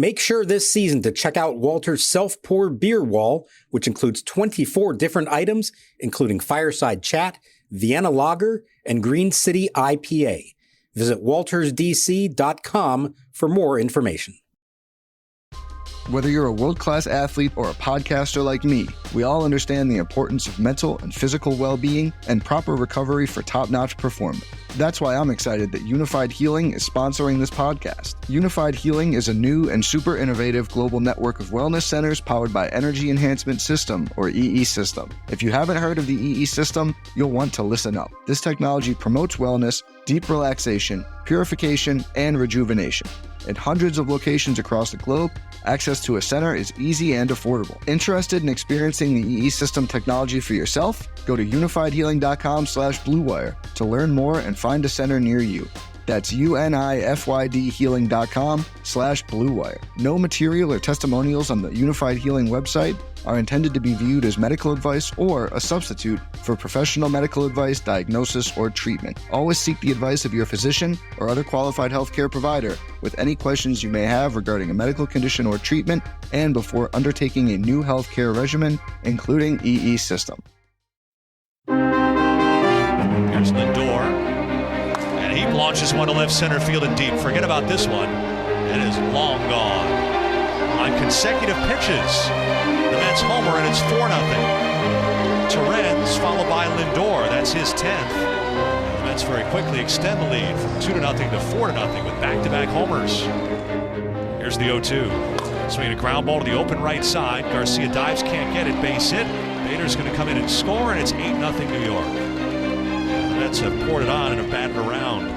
Make sure this season to check out Walter's self-poured beer wall, which includes 24 different items, including Fireside Chat, Vienna Lager, and Green City IPA. Visit waltersdc.com for more information. Whether you're a world-class athlete or a podcaster like me, we all understand the importance of mental and physical well-being and proper recovery for top-notch performance. That's why I'm excited that Unified Healing is sponsoring this podcast. Unified Healing is a new and super innovative global network of wellness centers powered by Energy Enhancement System, or EE System. If you haven't heard of the EE System, you'll want to listen up. This technology promotes wellness, deep relaxation, purification, and rejuvenation. At hundreds of locations across the globe, access to a center is easy and affordable. Interested in experiencing the EE System technology for yourself? Go to unifiedhealing.com/bluewire to learn more and find a center near you. That's unifydhealing.com/bluewire. No material or testimonials on the Unified Healing website are intended to be viewed as medical advice or a substitute for professional medical advice, diagnosis, or treatment. Always seek the advice of your physician or other qualified healthcare provider with any questions you may have regarding a medical condition or treatment and before undertaking a new healthcare regimen, including EE System. Here's Lindor, and he launches one to left center field and deep. Forget about this one. It is long gone. On consecutive pitches, the Mets homer, and it's 4-0. Torrens followed by Lindor. That's his 10th. The Mets very quickly extend the lead from 2-0 to 4-0 with back-to-back homers. Here's the 0-2. Swinging a ground ball to the open right side. Garcia dives, can't get it. Base hit. Bader's going to come in and score, and it's 8-0 New York. The Mets have poured it on and have batted around.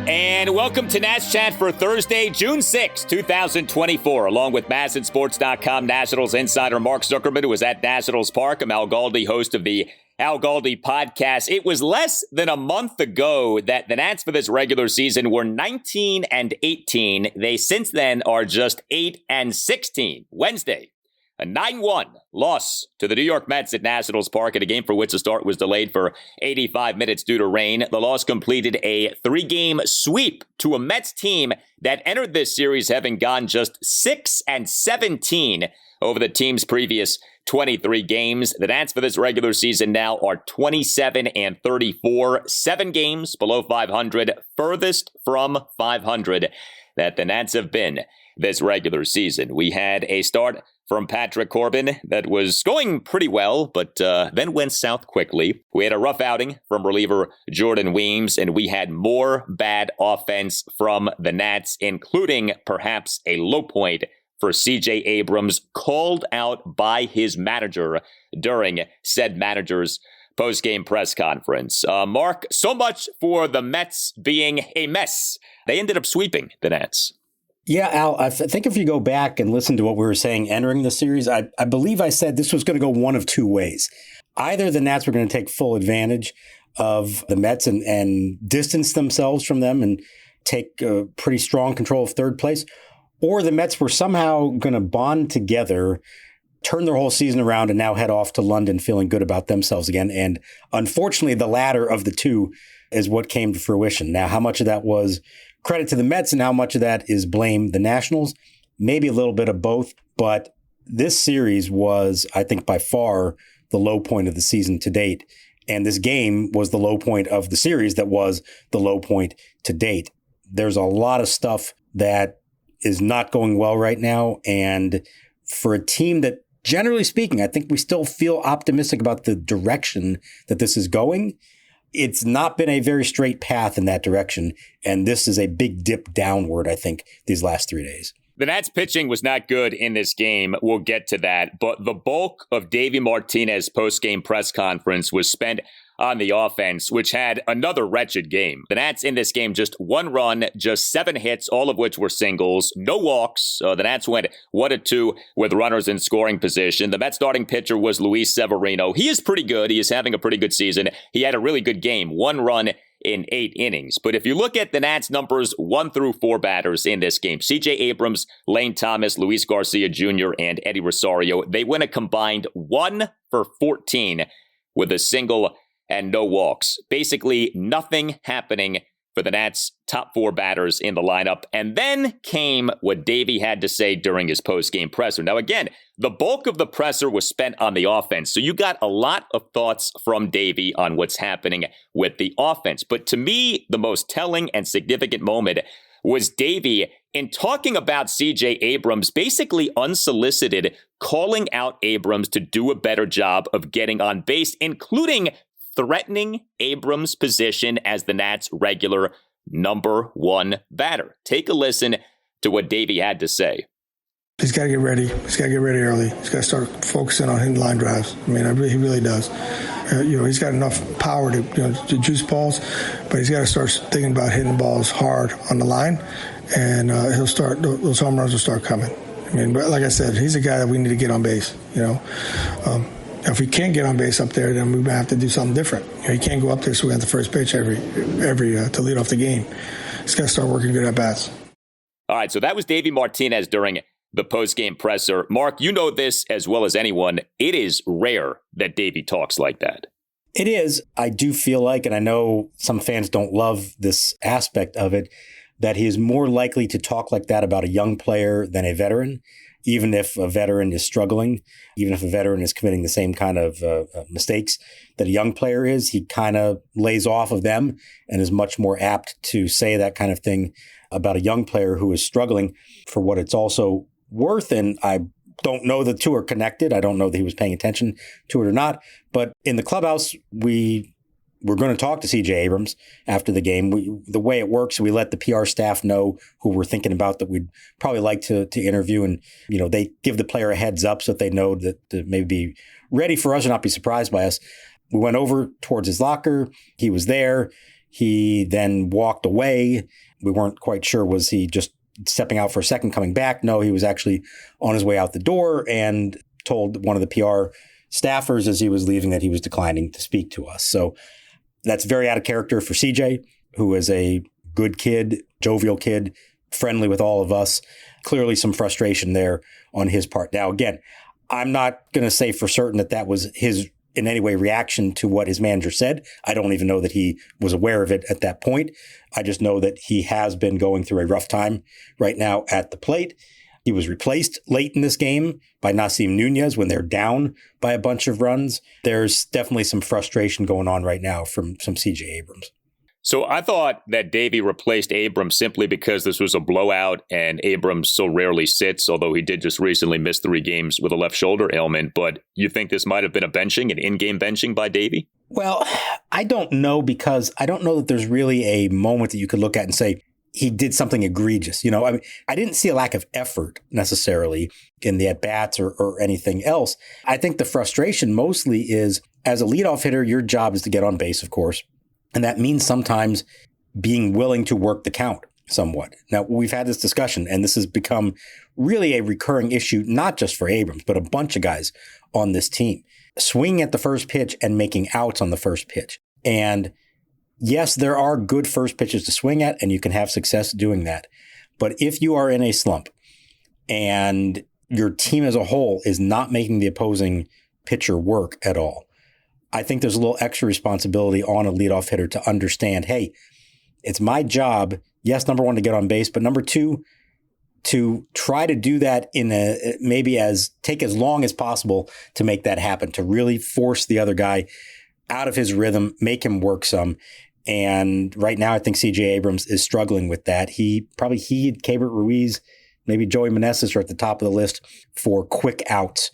And welcome to Nats Chat for Thursday, June 6, 2024. Along with MASNsports.com Nationals insider Mark Zuckerman, who was at Nationals Park. I'm Al Galdi, host of the Al Galdi podcast. It was less than a month ago that the Nats for this regular season were 19-18. They since then are just 8-16. Wednesday, a 9-1 loss to the New York Mets at Nationals Park in a game for which the start was delayed for 85 minutes due to rain. The loss completed a 3-game sweep to a Mets team that entered this series having gone just 6-17 over the team's previous 23 games. The Nats for this regular season now are 27-34, 7 games below 500, furthest from 500 that the Nats have been this regular season. We had a start from Patrick Corbin that was going pretty well, but then went south quickly. We had a rough outing from reliever Jordan Weems, and we had more bad offense from the Nats, including perhaps a low point for CJ Abrams, called out by his manager during said manager's post-game press conference. Mark, so much for the Mets being a mess. They ended up sweeping the Nats. Yeah, Al, I think if you go back and listen to what we were saying entering the series, I believe I said this was going to go one of two ways. Either the Nats were going to take full advantage of the Mets and distance themselves from them and take pretty strong control of third place, or the Mets were somehow going to bond together, turn their whole season around, and now head off to London feeling good about themselves again. And unfortunately, the latter of the two is what came to fruition. Now, how much of that was credit to the Mets and how much of that is blame the Nationals? Maybe a little bit of both, but this series was, I think, by far the low point of the season to date. And this game was the low point of the series that was the low point to date. There's a lot of stuff that is not going well right now. And for a team that, generally speaking, I think we still feel optimistic about the direction that this is going, it's not been a very straight path in that direction. And this is a big dip downward, I think, these last 3 days. The Nats pitching was not good in this game. We'll get to that. But the bulk of Davey Martinez post-game press conference was spent on the offense, which had another wretched game. The Nats in this game, just 1 run, just 7 hits, all of which were singles, no walks. The Nats went 1-2 with runners in scoring position. The Mets starting pitcher was Luis Severino. He is pretty good. He is having a pretty good season. He had a really good game, 1 run in 8 innings. But if you look at the Nats numbers 1 through 4 batters in this game, CJ Abrams, Lane Thomas, Luis Garcia Jr., and Eddie Rosario, they win a combined 1 for 14 with a single and no walks. Basically nothing happening for the Nats' top 4 batters in the lineup. And then came what Davey had to say during his post-game presser. Now, again, the bulk of the presser was spent on the offense. So you got a lot of thoughts from Davey on what's happening with the offense. But to me, the most telling and significant moment was Davey, in talking about CJ Abrams, basically unsolicited, calling out Abrams to do a better job of getting on base, including threatening Abrams' position as the Nats' regular number 1 batter. Take a listen to what Davey had to say. He's got to get ready. He's got to get ready early. He's got to start focusing on hitting line drives. I mean, he really does. He's got enough power to juice balls, but he's got to start thinking about hitting balls hard on the line, and he'll start. Those home runs will start coming. I mean, but like I said, he's a guy that we need to get on base. If we can't get on base up there, then we might have to do something different. He can't go up there so we have the first pitch every to lead off the game. He's got to start working good at bats. All right, so that was Davey Martinez during the post-game presser. Mark, you know this as well as anyone. It is rare that Davey talks like that. It is. I do feel like, and I know some fans don't love this aspect of it, that he is more likely to talk like that about a young player than a veteran. Even if a veteran is struggling, even if a veteran is committing the same kind of mistakes that a young player is, he kind of lays off of them and is much more apt to say that kind of thing about a young player who is struggling. For what it's also worth, and I don't know the two are connected. I don't know that he was paying attention to it or not. But in the clubhouse, we're going to talk to CJ Abrams after the game. The way it works, we let the PR staff know who we're thinking about that we'd probably like to interview. And, they give the player a heads up so that they know that to maybe be ready for us or not be surprised by us. We went over towards his locker. He was there. He then walked away. We weren't quite sure. Was he just stepping out for a second, coming back? No, he was actually on his way out the door and told one of the PR staffers as he was leaving that he was declining to speak to us. So that's very out of character for CJ, who is a good kid, jovial kid, friendly with all of us. Clearly some frustration there on his part. Now, again, I'm not going to say for certain that was his, in any way, reaction to what his manager said. I don't even know that he was aware of it at that point. I just know that he has been going through a rough time right now at the plate. He was replaced late in this game by Nasim Nunez when they're down by a bunch of runs. There's definitely some frustration going on right now from some CJ Abrams. So I thought that Davey replaced Abrams simply because this was a blowout and Abrams so rarely sits, although he did just recently miss 3 games with a left shoulder ailment. But you think this might have been a benching, an in-game benching by Davey? Well, I don't know, because I don't know that there's really a moment that you could look at and say, he did something egregious. I didn't see a lack of effort necessarily in the at-bats or anything else. I think the frustration mostly is, as a leadoff hitter, your job is to get on base, of course. And that means sometimes being willing to work the count somewhat. Now, we've had this discussion, and this has become really a recurring issue, not just for Abrams, but a bunch of guys on this team. Swinging at the first pitch and making outs on the first pitch. And yes, there are good first pitches to swing at, and you can have success doing that. But if you are in a slump and your team as a whole is not making the opposing pitcher work at all, I think there's a little extra responsibility on a leadoff hitter to understand, hey, it's my job, yes, number 1, to get on base, but number 2, to try to do that take as long as possible to make that happen, to really force the other guy out of his rhythm, make him work some. And right now, I think CJ Abrams is struggling with that. Keibert Ruiz, maybe Joey Meneses are at the top of the list for quick outs.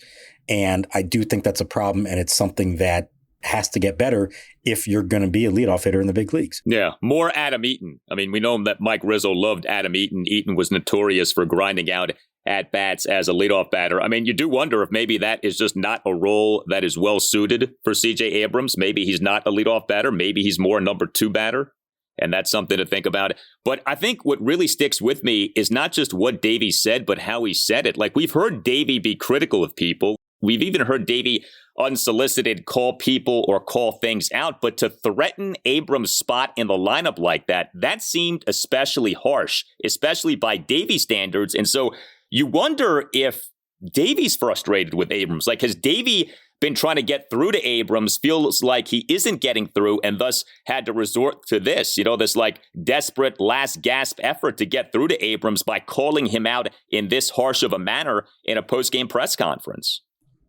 And I do think that's a problem, and it's something that has to get better if you're going to be a leadoff hitter in the big leagues. Yeah, more Adam Eaton. I mean, we know that Mike Rizzo loved Adam Eaton. Eaton was notorious for grinding out at-bats as a leadoff batter. I mean, you do wonder if maybe that is just not a role that is well suited for CJ Abrams. Maybe he's not a leadoff batter. Maybe he's more a number 2 batter. And that's something to think about. But I think what really sticks with me is not just what Davey said, but how he said it. Like, we've heard Davey be critical of people. We've even heard Davey unsolicited call people or call things out. But to threaten Abrams' spot in the lineup like that seemed especially harsh, especially by Davey standards. And so you wonder if Davey's frustrated with Abrams. Like, has Davey been trying to get through to Abrams, feels like he isn't getting through and thus had to resort to this, this like desperate last gasp effort to get through to Abrams by calling him out in this harsh of a manner in a post-game press conference.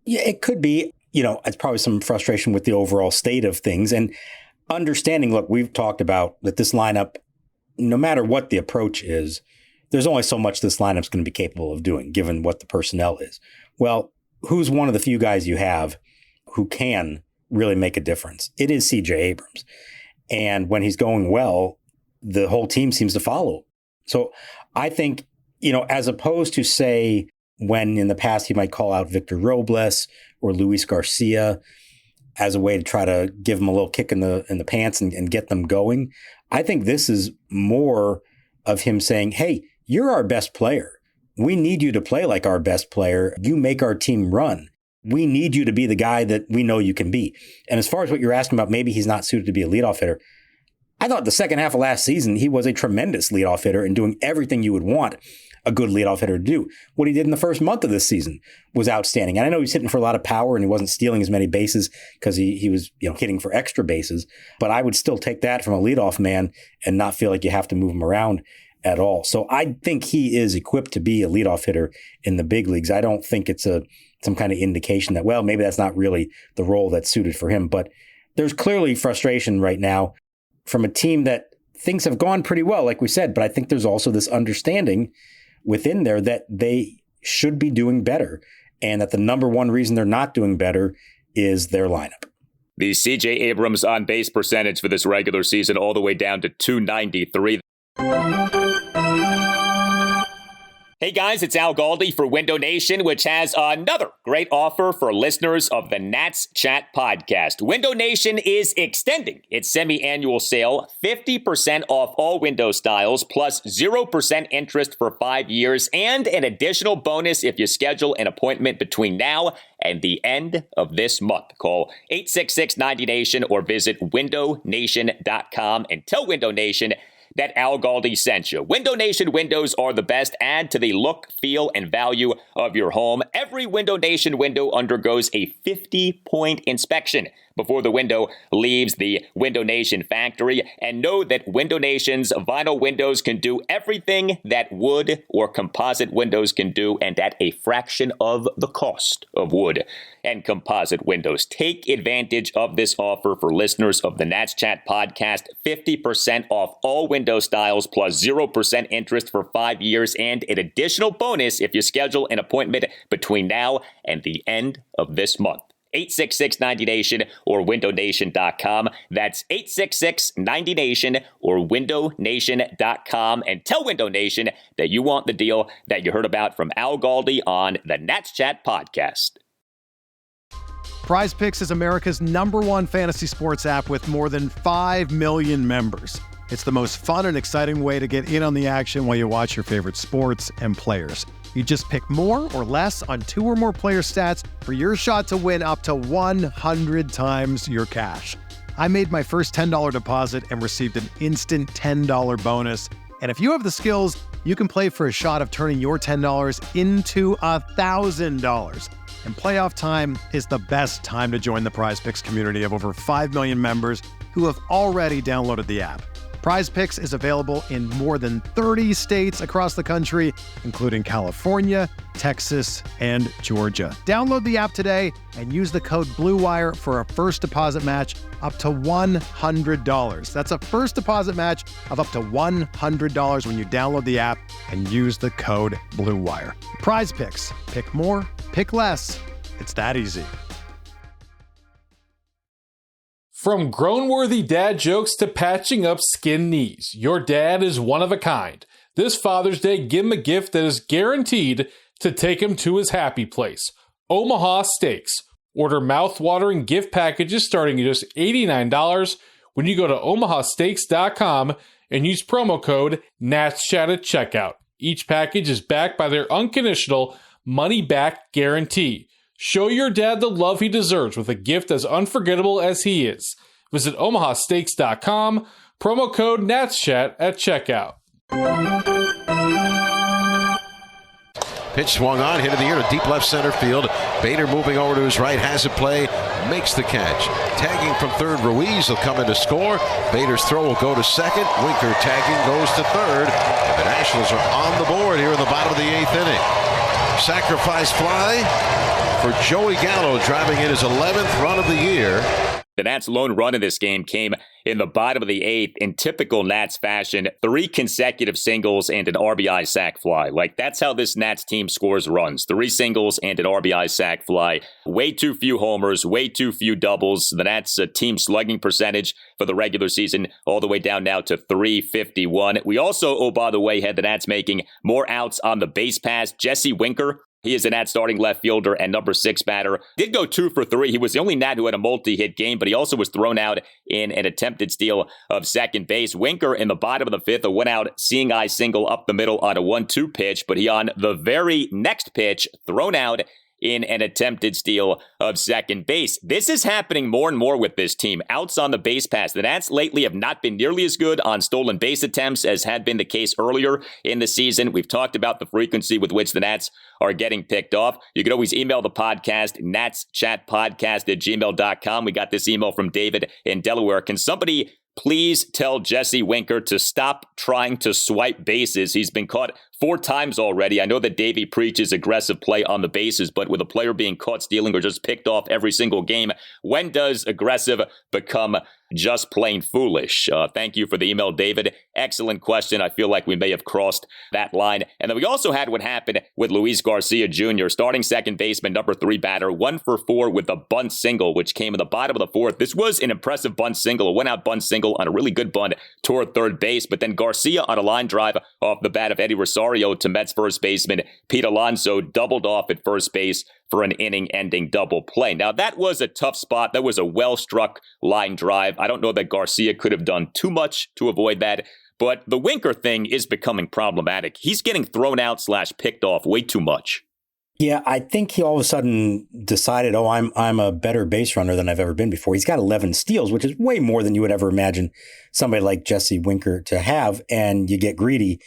Yeah, it could be, it's probably some frustration with the overall state of things and understanding, look, we've talked about that this lineup, no matter what the approach is, there's only so much this lineup's going to be capable of doing given what the personnel is. Well, who's one of the few guys you have who can really make a difference? It is CJ Abrams. And when he's going well, the whole team seems to follow. So I think, as opposed to, say, when in the past he might call out Victor Robles or Luis Garcia as a way to try to give them a little kick in the pants and get them going, I think this is more of him saying, hey, you're our best player. We need you to play like our best player. You make our team run. We need you to be the guy that we know you can be. And as far as what you're asking about, maybe he's not suited to be a leadoff hitter. I thought the second half of last season, he was a tremendous leadoff hitter and doing everything you would want a good leadoff hitter to do. What he did in the first month of this season was outstanding. And I know he's hitting for a lot of power and he wasn't stealing as many bases because he was hitting for extra bases. But I would still take that from a leadoff man and not feel like you have to move him around at all. So I think he is equipped to be a leadoff hitter in the big leagues. I don't think it's some kind of indication that, well, maybe that's not really the role that's suited for him. But there's clearly frustration right now from a team that things have gone pretty well, like we said. But I think there's also this understanding within there that they should be doing better and that the number one reason they're not doing better is their lineup. The CJ Abrams on base percentage for this regular season all the way down to .293. Hey guys, it's Al Galdi for Window Nation, which has another great offer for listeners of the Nats Chat podcast. Window Nation is extending its semi-annual sale, 50% off all window styles, plus 0% interest for 5 years, and an additional bonus if you schedule an appointment between now and the end of this month. Call 866-90-NATION or visit windownation.com and tell Window Nation that Al Galdi sent you. Window Nation windows are the best. Add to the look, feel, and value of your home. Every Window Nation window undergoes a 50-point inspection before the window leaves the Window Nation factory. And know that Window Nation's vinyl windows can do everything that wood or composite windows can do, and at a fraction of the cost of wood and composite windows. Take advantage of this offer for listeners of the Nats Chat podcast. 50% off all window styles plus 0% interest for 5 years and an additional bonus if you schedule an appointment between now and the end of this month. 866-90-NATION or windownation.com. That's 866-90-NATION or windownation.com. And tell Window Nation that you want the deal that you heard about from Al Galdi on the Nats Chat podcast. Prize Picks is America's #1 fantasy sports app with more than 5 million members. It's the most fun and exciting way to get in on the action while you watch your favorite sports and players. You just pick more or less on 2 or more player stats for your shot to win up to 100 times your cash. I made my first $10 deposit and received an instant $10 bonus. And if you have the skills, you can play for a shot of turning your $10 into $1,000. And playoff time is the best time to join the Prize Picks community of over 5 million members who have already downloaded the app. Prize Picks is available in more than 30 states across the country, including California, Texas, and Georgia. Download the app today and use the code BLUEWIRE for a first deposit match up to $100. That's a first deposit match of up to $100 when you download the app and use the code BLUEWIRE. Prize Picks. Pick more, pick less. It's that easy. From grown-worthy dad jokes to patching up skinned knees, your dad is one of a kind. This Father's Day, give him a gift that is guaranteed to take him to his happy place. Omaha Steaks. Order mouth-watering gift packages starting at just $89 when you go to omahasteaks.com and use promo code NATSCHAT at checkout. Each package is backed by their unconditional money-back guarantee. Show your dad the love he deserves with a gift as unforgettable as he is. Visit omahasteaks.com, promo code NATSCHAT at checkout. Pitch swung on, hit in the air to deep left center field. Bader moving over to his right, has a play, makes the catch. Tagging from third, Ruiz will come in to score. Bader's throw will go to second. Winker tagging goes to third. And the Nationals are on the board here in the bottom of the 8th inning. Sacrifice fly for Joey Gallo, driving in his 11th run of the year. The Nats' lone run in this game came in the bottom of the 8th in typical Nats fashion. 3 consecutive singles and an RBI sac fly. Like, that's how this Nats team scores runs. 3 singles and an RBI sac fly. Way too few homers, way too few doubles. The Nats' team slugging percentage for the regular season all the way down now to .351. We also, oh, by the way, had the Nats making more outs on the base pass. Jesse Winker, he is a Nat starting left fielder and number 6 batter. Did go 2 for 3. He was the only Nat who had a multi-hit game, but he also was thrown out in an attempted steal of second base. Winker in the bottom of the 5th, a one-out seeing eye single up the middle on a 1-2 pitch, but he on the very next pitch thrown out in an attempted steal of second base. This is happening more and more with this team. Outs on the base pass. The Nats lately have not been nearly as good on stolen base attempts as had been the case earlier in the season. We've talked about the frequency with which the Nats are getting picked off. You can always email the podcast, natschatpodcast@gmail.com. We got this email from David in Delaware. Can somebody please tell Jesse Winker to stop trying to swipe bases? He's been caught 4 times already. I know that Davey preaches aggressive play on the bases, but with a player being caught stealing or just picked off every single game, when does aggressive become just plain foolish? Thank you for the email, David. Excellent question. I feel like we may have crossed that line. And then we also had what happened with Luis Garcia Jr., starting second baseman, number 3 batter, 1 for 4 with a bunt single, which came in the bottom of the 4th. This was an impressive bunt single, a one-out bunt single on a really good bunt toward third base. But then Garcia on a line drive off the bat of Eddie Rosario to Mets first baseman Pete Alonso doubled off at first base for an inning-ending double play. Now, that was a tough spot. That was a well-struck line drive. I don't know that Garcia could have done too much to avoid that, but the Winker thing is becoming problematic. He's getting thrown out / picked off way too much. Yeah, I think he all of a sudden decided, oh, I'm a better base runner than I've ever been before. He's got 11 steals, which is way more than you would ever imagine somebody like Jesse Winker to have, and you get greedy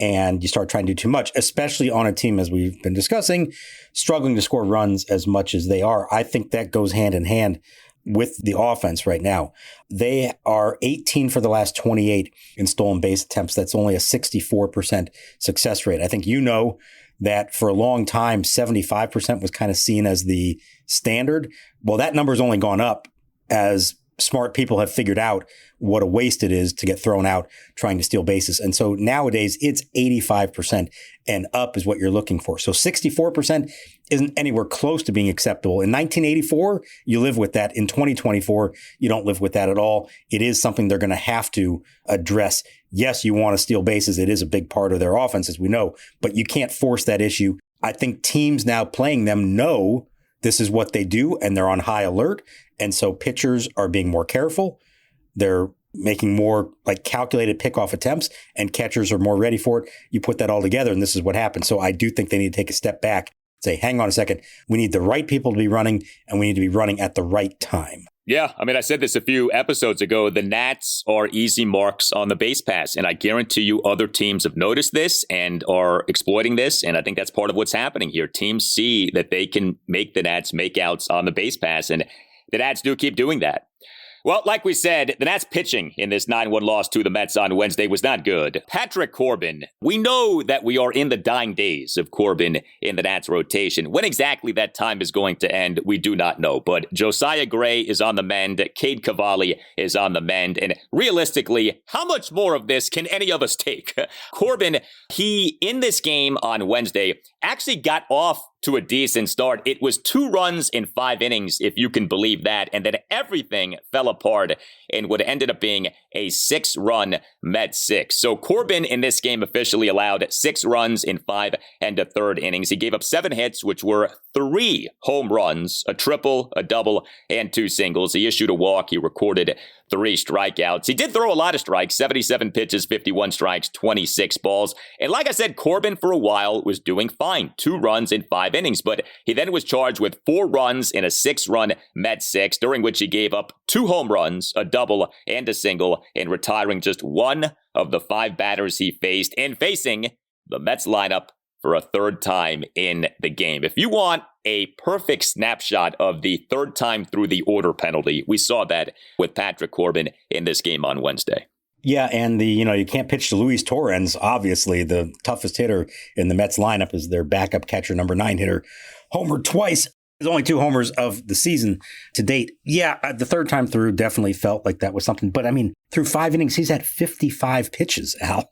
and you start trying to do too much, especially on a team, as we've been discussing, struggling to score runs as much as they are. I think that goes hand in hand with the offense right now. They are 18 for the last 28 in stolen base attempts. That's only a 64% success rate. I think you know that for a long time, 75% was kind of seen as the standard. Well, that number's only gone up as smart people have figured out what a waste it is to get thrown out trying to steal bases. And so nowadays it's 85% and up is what you're looking for. So 64% isn't anywhere close to being acceptable. In 1984, you live with that. In 2024, you don't live with that at all. It is something they're going to have to address. Yes, you want to steal bases. It is a big part of their offense, as we know, but you can't force that issue. I think teams now playing them know this is what they do, and they're on high alert. And so pitchers are being more careful. They're making more calculated pickoff attempts, and catchers are more ready for it. You put that all together, and this is what happens. So I do think they need to take a step back, say, hang on a second. We need the right people to be running, and we need to be running at the right time. Yeah, I mean, I said this a few episodes ago. The Nats are easy marks on the base pass, and I guarantee you other teams have noticed this and are exploiting this, and I think that's part of what's happening here. Teams see that they can make the Nats make outs on the base pass, and the Nats do keep doing that. Well, like we said, the Nats pitching in this 9-1 loss to the Mets on Wednesday was not good. Patrick Corbin, we know that we are in the dying days of Corbin in the Nats rotation. When exactly that time is going to end, we do not know. But Josiah Gray is on the mend. Cade Cavalli is on the mend. And realistically, how much more of this can any of us take? Corbin, he, in this game on Wednesday, actually got off to a decent start. It was 2 runs in 5 innings, if you can believe that. And then everything fell apart in what ended up being a 6-run Mets 6. So Corbin in this game officially allowed 6 runs in 5 1/3 innings. He gave up 7 hits, which were 3 home runs, a triple, a double, and 2 singles. He issued a walk. He recorded 3 strikeouts. He did throw a lot of strikes, 77 pitches, 51 strikes, 26 balls. And like I said, Corbin for a while was doing fine. 2 runs in 5 innings, but he then was charged with 4 runs in a 6-run Mets 6, during which he gave up 2 home runs, a double, and a single, and retiring just 1 of the 5 batters he faced, and facing the Mets lineup for a 3rd time in the game. If you want a perfect snapshot of the third time through the order penalty. We saw that with Patrick Corbin in this game on Wednesday. Yeah, and you can't pitch to Luis Torrens. Obviously, the toughest hitter in the Mets lineup is their backup catcher, number 9 hitter, homered twice. There's only 2 homers of the season to date. Yeah, the third time through definitely felt like that was something. But I mean, through 5 innings, he's had 55 pitches, Al.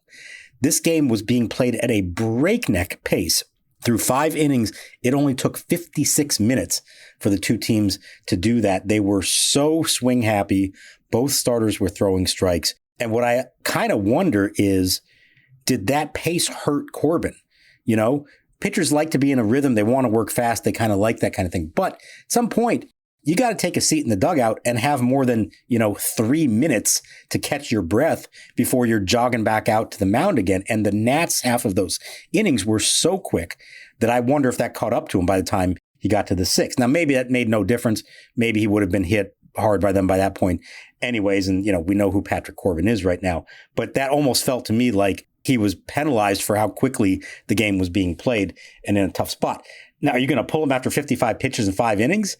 This game was being played at a breakneck pace. Through 5 innings, it only took 56 minutes for the 2 teams to do that. They were so swing happy. Both starters were throwing strikes. And what I kind of wonder is, did that pace hurt Corbin? Pitchers like to be in a rhythm. They want to work fast. They kind of like that kind of thing. But at some point, you got to take a seat in the dugout and have more than, 3 minutes to catch your breath before you're jogging back out to the mound again. And the Nats, half of those innings were so quick that I wonder if that caught up to him by the time he got to the 6th. Now, maybe that made no difference. Maybe he would have been hit hard by them by that point anyways. And, we know who Patrick Corbin is right now. But that almost felt to me like he was penalized for how quickly the game was being played and in a tough spot. Now, are you going to pull him after 55 pitches in 5 innings?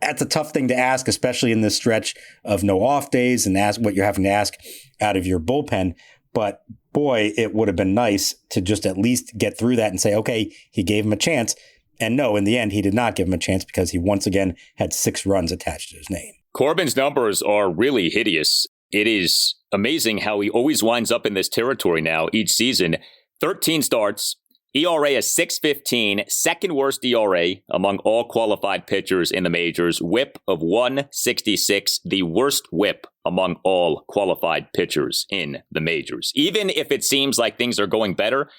That's a tough thing to ask, especially in this stretch of no off days and ask what you're having to ask out of your bullpen. But boy, it would have been nice to just at least get through that and say, okay, he gave him a chance. And no, in the end, he did not give him a chance because he once again had 6 runs attached to his name. Corbin's numbers are really hideous. It is amazing how he always winds up in this territory now each season. 13 starts, ERA is 6.15, second worst ERA among all qualified pitchers in the majors. WHIP of 1.66, the worst WHIP among all qualified pitchers in the majors. Even if it seems like things are going better,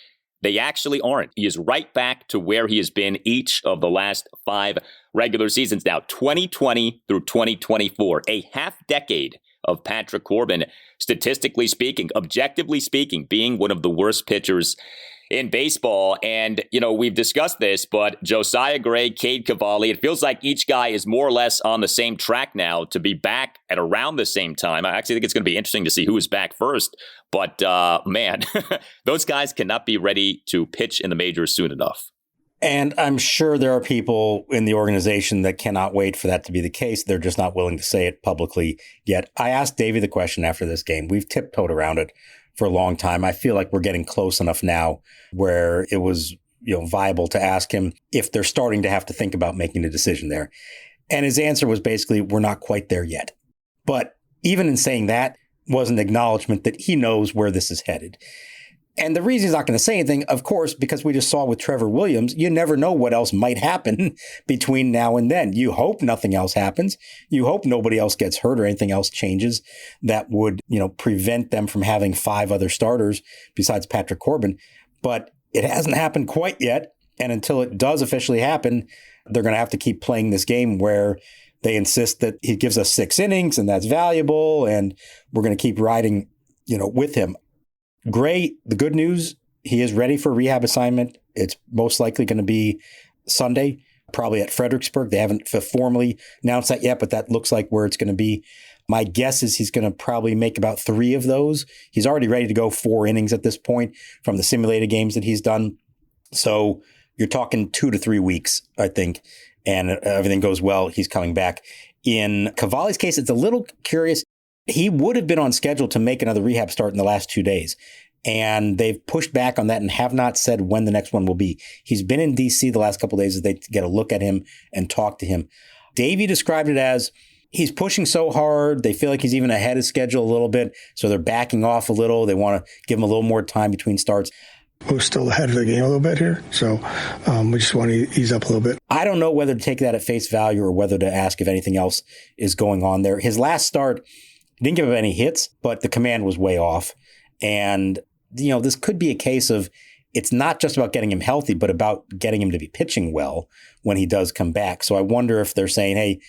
they actually aren't. He is right back to where he has been each of the last 5 regular seasons now, 2020 through 2024, a half decade of Patrick Corbin, statistically speaking, objectively speaking, being one of the worst pitchers in baseball. And, we've discussed this, but Josiah Gray, Cade Cavalli, it feels like each guy is more or less on the same track now to be back at around the same time. I actually think it's going to be interesting to see who is back first. But, man, those guys cannot be ready to pitch in the majors soon enough. And I'm sure there are people in the organization that cannot wait for that to be the case. They're just not willing to say it publicly yet. I asked Davey the question after this game. We've tiptoed around it for a long time. I feel like we're getting close enough now where it was, viable to ask him if they're starting to have to think about making a decision there. And his answer was basically, we're not quite there yet. But even in saying that was an acknowledgement that he knows where this is headed. And the reason he's not going to say anything, of course, because we just saw with Trevor Williams, you never know what else might happen between now and then. You hope nothing else happens. You hope nobody else gets hurt or anything else changes that would, prevent them from having 5 other starters besides Patrick Corbin. But it hasn't happened quite yet. And until it does officially happen, they're going to have to keep playing this game where they insist that he gives us 6 innings and that's valuable. And we're going to keep riding, with him. Gray, the good news, he is ready for a rehab assignment. It's most likely going to be Sunday, probably at Fredericksburg. They haven't formally announced that yet, but that looks like where it's going to be. My guess is he's going to probably make about 3 of those. He's already ready to go 4 innings at this point from the simulated games that he's done. So you're talking 2 to 3 weeks, I think, and everything goes well. He's coming back. In Cavalli's case, it's a little curious. He would have been on schedule to make another rehab start in the last 2 days. And they've pushed back on that and have not said when the next one will be. He's been in D.C. the last couple of days as they get a look at him and talk to him. Davey described it as he's pushing so hard. They feel like he's even ahead of schedule a little bit. So they're backing off a little. They want to give him a little more time between starts. We're still ahead of the game a little bit here. So we just want to ease up a little bit. I don't know whether to take that at face value or whether to ask if anything else is going on there. His last start didn't give him any hits, but the command was way off. And, this could be a case of it's not just about getting him healthy, but about getting him to be pitching well when he does come back. So I wonder if they're saying, hey,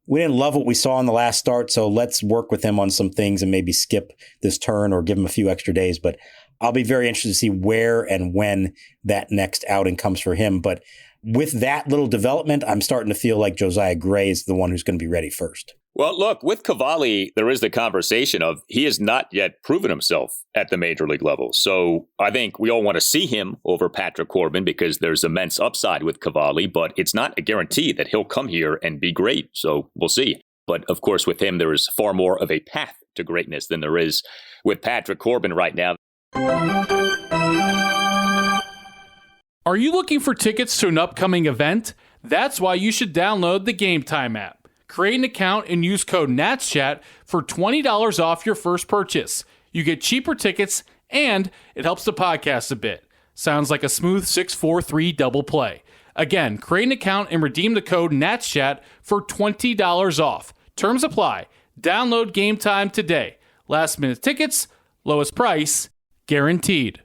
we didn't love what we saw in the last start, so let's work with him on some things and maybe skip this turn or give him a few extra days. But I'll be very interested to see where and when that next outing comes for him. But with that little development, I'm starting to feel like Josiah Gray is the one who's going to be ready first. Well, look, with Cavalli, there is the conversation of he has not yet proven himself at the major league level. So I think we all want to see him over Patrick Corbin because there's immense upside with Cavalli, but it's not a guarantee that he'll come here and be great. So we'll see. But of course, with him, there is far more of a path to greatness than there is with Patrick Corbin right now. Are you looking for tickets to an upcoming event? That's why you should download the Game Time app. Create an account and use code NATSCHAT for $20 off your first purchase. You get cheaper tickets, and it helps the podcast a bit. Sounds like a smooth 6-4-3 double play. Again, create an account and redeem the code NATSCHAT for $20 off. Terms apply. Download Game Time today. Last minute tickets, lowest price, guaranteed.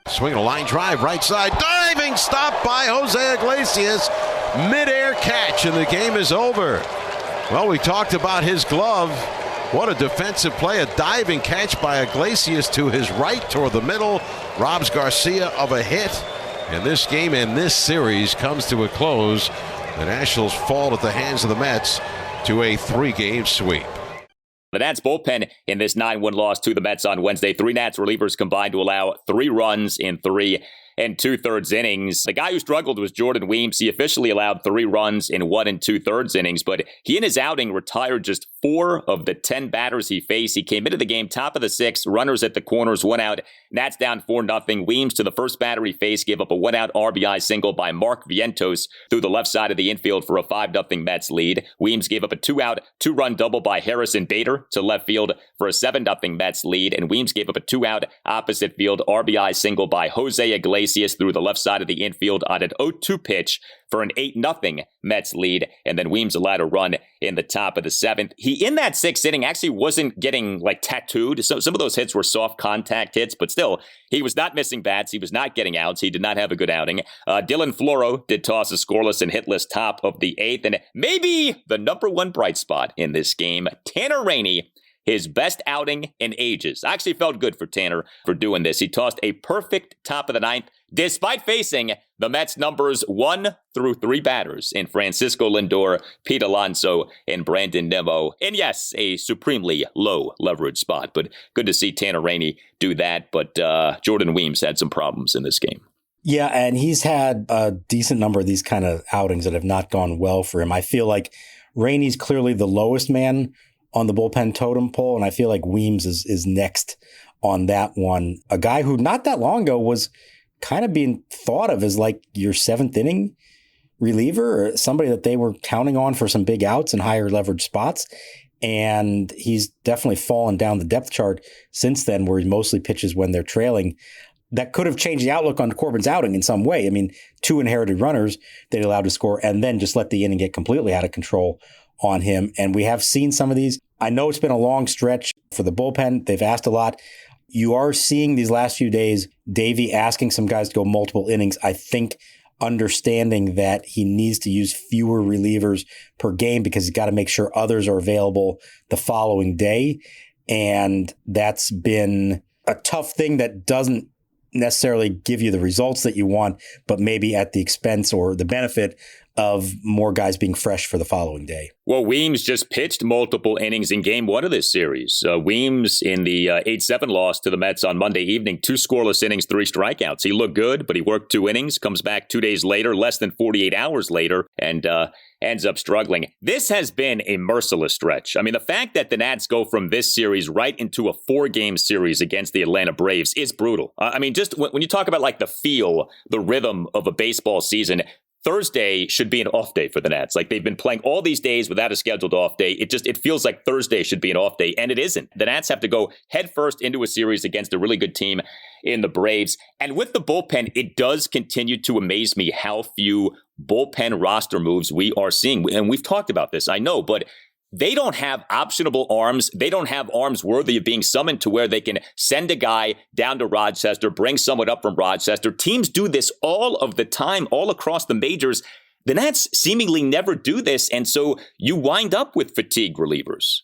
Swing a line drive, right side, diving stop by Jose Iglesias. Midair catch, and the game is over. Well, we talked about his glove. What a defensive play, a diving catch by Iglesias to his right toward the middle. Robs Garcia of a hit. And this game and this series comes to a close. The Nationals fall at the hands of the Mets to a 3-game sweep. The Nats bullpen in this 9-1 loss to the Mets on Wednesday. 3 Nats relievers combined to allow 3 runs in 3 2/3 innings. The guy who struggled was Jordan Weems. He officially allowed 3 runs in 1 2/3 innings, but he in his outing retired just 4 of the 10 batters he faced. He came into the game top of the 6th, runners at the corners, 1 out. Nats down 4-0. Weems to the first batter he faced gave up a 1-out RBI single by Mark Vientos through the left side of the infield for a 5-0 Mets lead. Weems gave up a 2-out, 2-run double by Harrison Bader to left field for a 7-0 Mets lead, and Weems gave up a 2-out opposite field RBI single by Jose Iglesias through the left side of the infield on an 0-2 pitch for an 8-0 Mets lead, and then Weems allowed a run in the top of the 7th. He, in that 6th inning, actually wasn't getting tattooed. So some of those hits were soft contact hits, but still, he was not missing bats. He was not getting outs. He did not have a good outing. Dylan Floro did toss a scoreless and hitless top of the 8th, and maybe the number one bright spot in this game, Tanner Rainey. His best outing in ages. I actually felt good for Tanner for doing this. He tossed a perfect top of the 9th, despite facing the Mets numbers 1 through 3 batters in Francisco Lindor, Pete Alonso, and Brandon Nimmo. And yes, a supremely low leverage spot, but good to see Tanner Rainey do that. But Jordan Weems had some problems in this game. Yeah, and he's had a decent number of these kind of outings that have not gone well for him. I feel like Rainey's clearly the lowest man on the bullpen totem pole, and I feel like Weems is next on that one. A guy who not that long ago was kind of being thought of as like your 7th inning reliever, or somebody that they were counting on for some big outs and higher leverage spots. And he's definitely fallen down the depth chart since then, where he mostly pitches when they're trailing. That could have changed the outlook on Corbin's outing in some way. I mean, 2 inherited runners they allowed to score and then just let the inning get completely out of control on him. And we have seen some of these. I know it's been a long stretch for the bullpen. They've asked a lot. You are seeing these last few days, Davey asking some guys to go multiple innings. I think understanding that he needs to use fewer relievers per game because he's got to make sure others are available the following day. And that's been a tough thing that doesn't necessarily give you the results that you want, but maybe at the expense or the benefit of more guys being fresh for the following day. Well, Weems just pitched multiple innings in game 1 of this series. Weems in the 8-7 loss to the Mets on Monday evening, 2 scoreless innings, 3 strikeouts. He looked good, but he worked 2 innings, comes back 2 days later, less than 48 hours later, and ends up struggling. This has been a merciless stretch. I mean, the fact that the Nats go from this series right into a 4-game series against the Atlanta Braves is brutal. I mean, just when you talk about like the feel, the rhythm of a baseball season, Thursday should be an off day for the Nats. Like, they've been playing all these days without a scheduled off day. It feels like Thursday should be an off day, and it isn't. The Nats have to go headfirst into a series against a really good team in the Braves. And with the bullpen, it does continue to amaze me how few bullpen roster moves we are seeing. And we've talked about this, I know, but they don't have optionable arms. They don't have arms worthy of being summoned to where they can send a guy down to Rochester, bring someone up from Rochester. Teams do this all of the time, all across the majors. The Nats seemingly never do this, and so you wind up with fatigue relievers.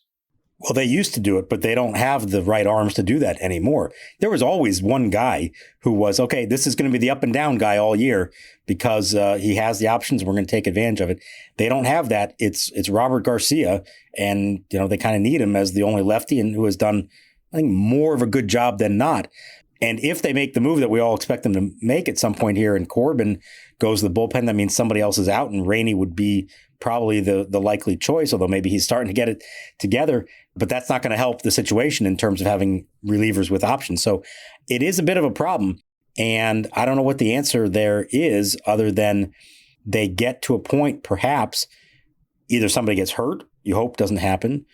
Well, they used to do it, but they don't have the right arms to do that anymore. There was always one guy who was, okay, this is going to be the up and down guy all year because he has the options. We're going to take advantage of it. They don't have that. It's Robert Garcia, and they kind of need him as the only lefty and who has done, I think, more of a good job than not. And if they make the move that we all expect them to make at some point here and Corbin goes to the bullpen, that means somebody else is out and Rainey would be probably the likely choice, although maybe he's starting to get it together. But that's not going to help the situation in terms of having relievers with options. So it is a bit of a problem. And I don't know what the answer there is other than they get to a point, perhaps, either somebody gets hurt, you hope doesn't happen,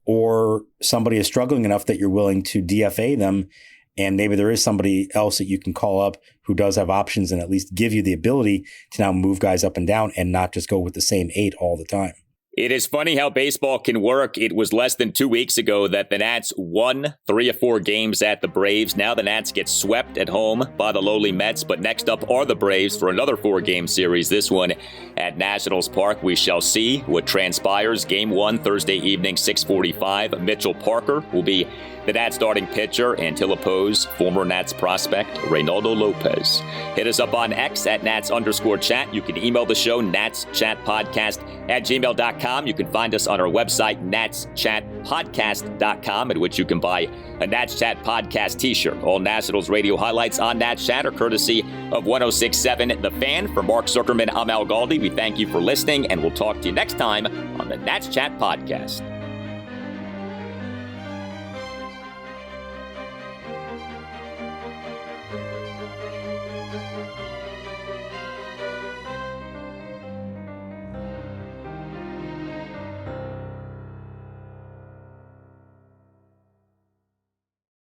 or somebody is struggling enough that you're willing to DFA them. And maybe there is somebody else that you can call up who does have options and at least give you the ability to now move guys up and down and not just go with the same 8 all the time. It is funny how baseball can work. It was less than 2 weeks ago that the Nats won 3 of 4 games at the Braves. Now the Nats get swept at home by the lowly Mets, but next up are the Braves for another 4-game series, this one at Nationals Park. We shall see what transpires. Game 1, Thursday evening, 6:45. Mitchell Parker will be the Nats starting pitcher, and he'll oppose former Nats prospect Reynaldo Lopez. Hit us up on X at Nats_chat. You can email the show, natschatpodcast@gmail.com. You can find us on our website, natschatpodcast.com, at which you can buy a Nats Chat Podcast t-shirt. All Nationals radio highlights on Nats Chat are courtesy of 106.7 The Fan. For Mark Zuckerman, I'm Al Galdi. We thank you for listening, and we'll talk to you next time on the Nats Chat Podcast.